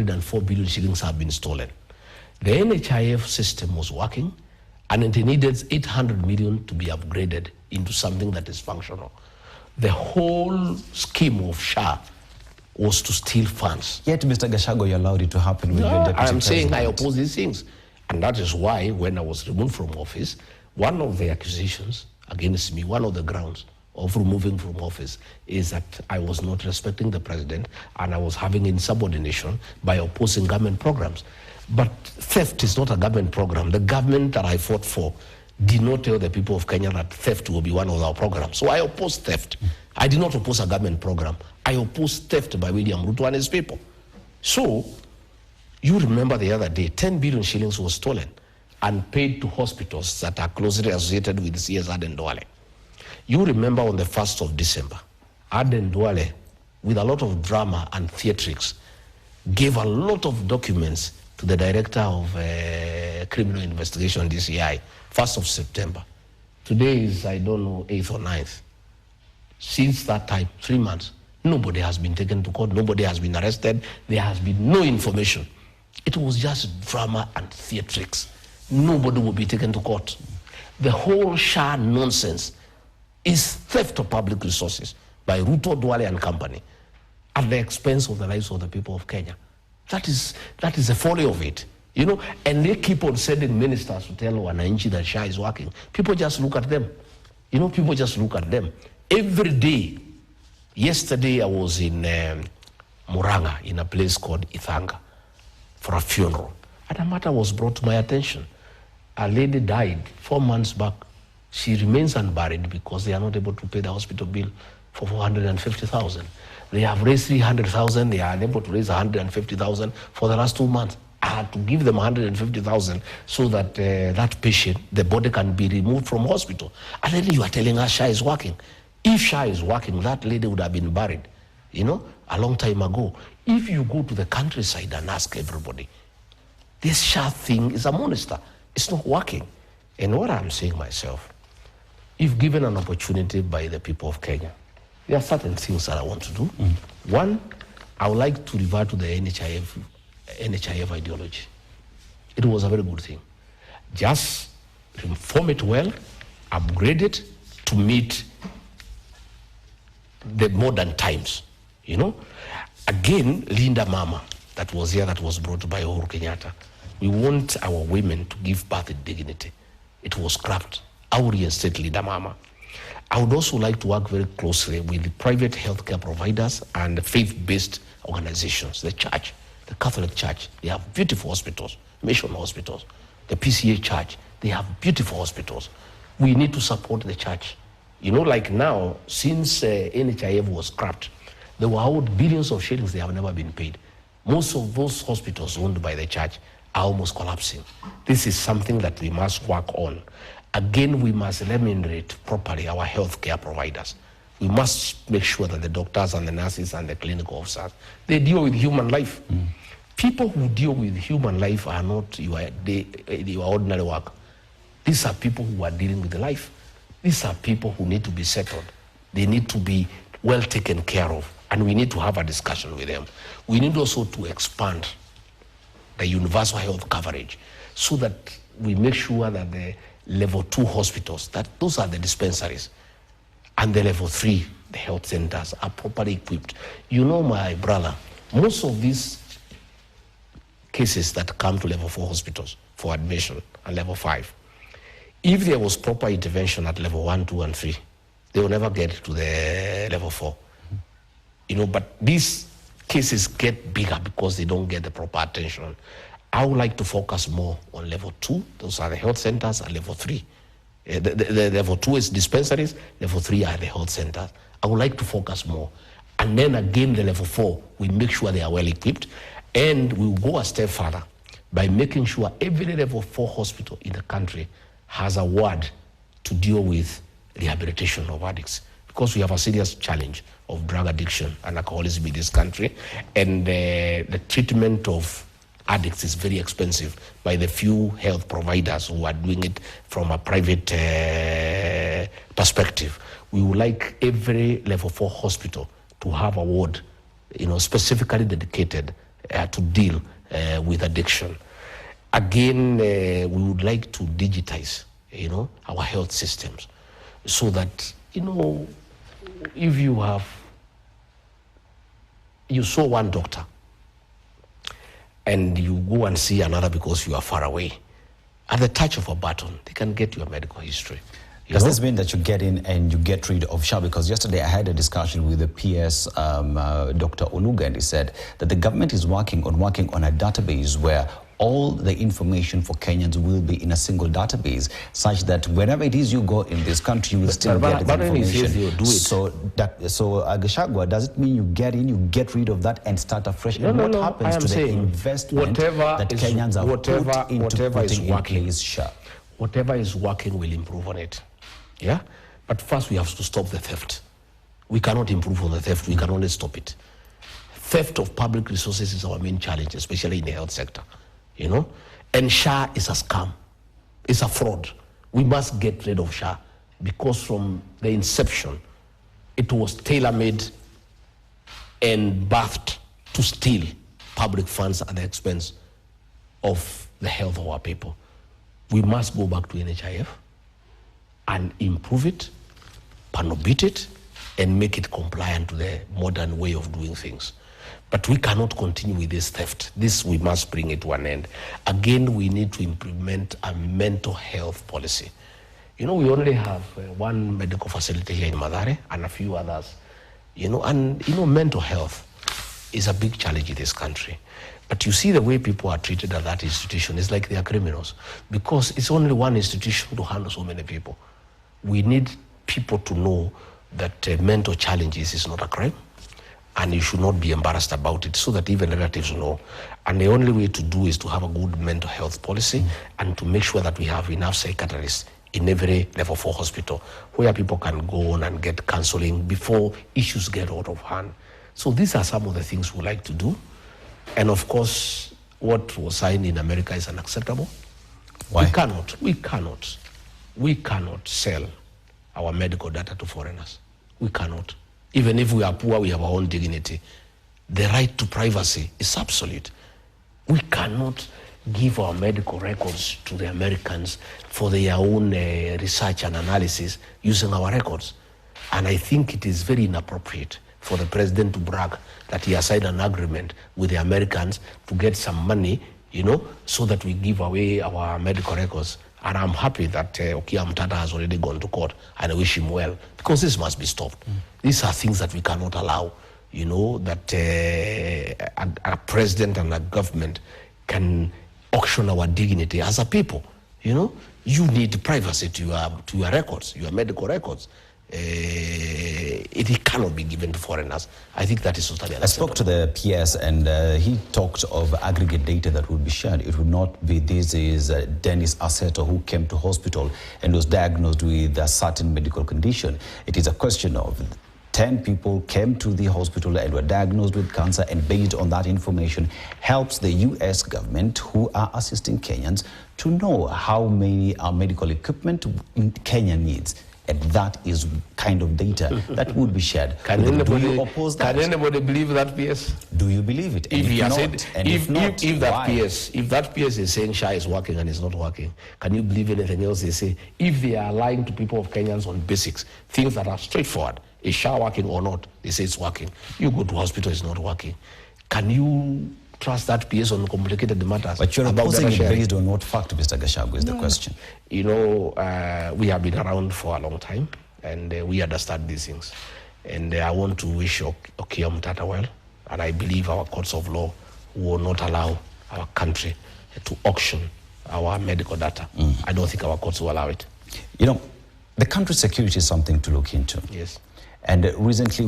4 billion shillings have been stolen. The NHIF system was working, and it needed 800 million to be upgraded into something that is functional. The whole scheme of SHA was to steal funds. Yet, Mr. Gachagua, you allowed it to happen with your deputy president. I'm saying I oppose these things. And that is why, when I was removed from office, one of the accusations against me, one of the grounds of removing from office, is that I was not respecting the president and I was having insubordination by opposing government programs. But theft is not a government program. The government that I fought for did not tell the people of Kenya that theft will be one of our programs. So I opposed theft. I did not oppose a government program. I opposed theft by William Ruto and his people. So, you remember the other day, 10 billion shillings was stolen and paid to hospitals that are closely associated with CS Aden Duale. You remember on the 1st of December, Aden Duale, with a lot of drama and theatrics, gave a lot of documents to the director of criminal investigation, DCI, 1st of September. Today is, I don't know, 8th or 9th. Since that time, 3 months, nobody has been taken to court, nobody has been arrested, there has been no information. It was just drama and theatrics. Nobody will be taken to court. The whole SHA nonsense is theft of public resources by Ruto, Duale and company at the expense of the lives of the people of Kenya. That is the folly of it, you know. And they keep on sending ministers to tell wananchi that SHA is working. People just look at them, you know. People just look at them every day. Yesterday I was in Muranga, in a place called Ithanga, for a funeral, and a matter was brought to my attention. A lady died 4 months back. She remains unburied because they are not able to pay the hospital bill for 450,000. They have raised 300,000. They are unable to raise 150,000 for the last 2 months. I had to give them 150,000 so that that patient, the body can be removed from hospital. And then you are telling us SHA is working. If SHA is working, that lady would have been buried, you know, a long time ago. If you go to the countryside and ask everybody, this SHA thing is a monster. It's not working. And what I'm saying myself, if given an opportunity by the people of Kenya, there are certain things that I want to do. One, I would like to revert to the NHIF ideology. It was a very good thing. Just reform it well, upgrade it to meet the modern times, you know. Again, Linda Mama, that was here, that was brought by Uhuru Kenyatta. We want our women to give birth with dignity. It was scrapped. I would reinstate Linda Mama. I would also like to work very closely with the private healthcare providers and the faith-based organizations, the church, the Catholic Church. They have beautiful hospitals, mission hospitals. The PCA Church, they have beautiful hospitals. We need to support the church. You know, like now, since NHIF was scrapped, they were owed billions of shillings. They have never been paid. Most of those hospitals owned by the church are almost collapsing. This is something that we must work on. Again, we must remunerate properly our healthcare providers. We must make sure that the doctors and the nurses and the clinical officers, they deal with human life. People who deal with human life are not your ordinary work. These are people who are dealing with life. These are people who need to be settled. They need to be well taken care of, and we need to have a discussion with them. We need also to expand the universal health coverage so that we make sure that the level 2 hospitals, that those are the dispensaries, and the level 3, the health centers, are properly equipped. You know, my brother, most of these cases that come to level 4 hospitals for admission and level 5, if there was proper intervention at level 1, 2, and 3, they will never get to the level 4. You know, but these cases get bigger because they don't get the proper attention. I would like to focus more on level 2. Those are the health centers, and level 3. The level 2 is dispensaries, level 3 are the health centers. I would like to focus more. And then again, the level 4, we make sure they are well equipped. And we will go a step further by making sure every level 4 hospital in the country has a ward to deal with rehabilitation of addicts. Because we have a serious challenge of drug addiction and alcoholism in this country. And the treatment of addicts is very expensive by the few health providers who are doing it from a private perspective. We would like every level 4 hospital to have a ward, you know, specifically dedicated to deal with addiction. Again, we would like to digitize, our health systems, so that, if you saw one doctor and you go and see another because you are far away, at the touch of a button, they can get your medical history. Does this mean that you get in and you get rid of SHA? Because yesterday I had a discussion with the PS, Dr. Oluga, and he said that the government is working on a database where all the information for Kenyans will be in a single database, such that whenever it is you go in this country, you will still get the information. So Gachagua, does it mean you get in, you get rid of that and start afresh? No, and what no, happens to the investment that Kenyans have put into putting in place SHA? Whatever is working will improve on it. Yeah? But first we have to stop the theft. We cannot improve on the theft, we can only stop it. Theft of public resources is our main challenge, especially in the health sector. And SHA is a scam. It's a fraud. We must get rid of SHA because from the inception, it was tailor-made and birthed to steal public funds at the expense of the health of our people. We must go back to NHIF and improve it, panobit it, and make it compliant to the modern way of doing things. But we cannot continue with this theft. This, we must bring it to an end. Again, we need to implement a mental health policy. We only have one medical facility here in Mathare and a few others. Mental health is a big challenge in this country. But you see the way people are treated at that institution, it's like they are criminals. Because it's only one institution to handle so many people. We need people to know that mental challenges is not a crime. And you should not be embarrassed about it, so that even relatives know. And the only way to do is to have a good mental health policy and to make sure that we have enough psychiatrists in every level 4 hospital where people can go on and get counseling before issues get out of hand. So these are some of the things we like to do. And of course, what was signed in America is unacceptable. Why? We cannot sell our medical data to foreigners. We cannot. Even if we are poor, we have our own dignity. The right to privacy is absolute. We cannot give our medical records to the Americans for their own research and analysis using our records. And I think it is very inappropriate for the president to brag that he has signed an agreement with the Americans to get some money, so that we give away our medical records. And I'm happy that Okia Mtata has already gone to court, and I wish him well, because this must be stopped. These are things that we cannot allow, that a president and a government can auction our dignity as a people. You need privacy to your records, your medical records. It cannot be given to foreigners. I think that is totally unacceptable. I spoke to the PS, and he talked of aggregate data that would be shared. It would not be this is Dennis Aseto who came to hospital and was diagnosed with a certain medical condition. It is a question of 10 people came to the hospital and were diagnosed with cancer, and based on that information helps the US government, who are assisting Kenyans, to know how many medical equipment Kenya needs. And that is kind of data that would be shared. Do you oppose that? Can anybody believe that PS? Do you believe it? And if that PS is saying SHA is working and it's not working, can you believe anything else they say? If they are lying to people of Kenyans on basics, things that are straightforward, is SHA working or not? They say it's working. You go to hospital, it's not working. Can you trust that PS on complicated matters? But you're opposing it based on what fact, Mr. Gachagua, is the question? We have been around for a long time, and we understand these things. And I want to wish Okia Mtata well, and I believe our courts of law will not allow our country to auction our medical data. I don't think our courts will allow it. The country's security is something to look into. Yes. And recently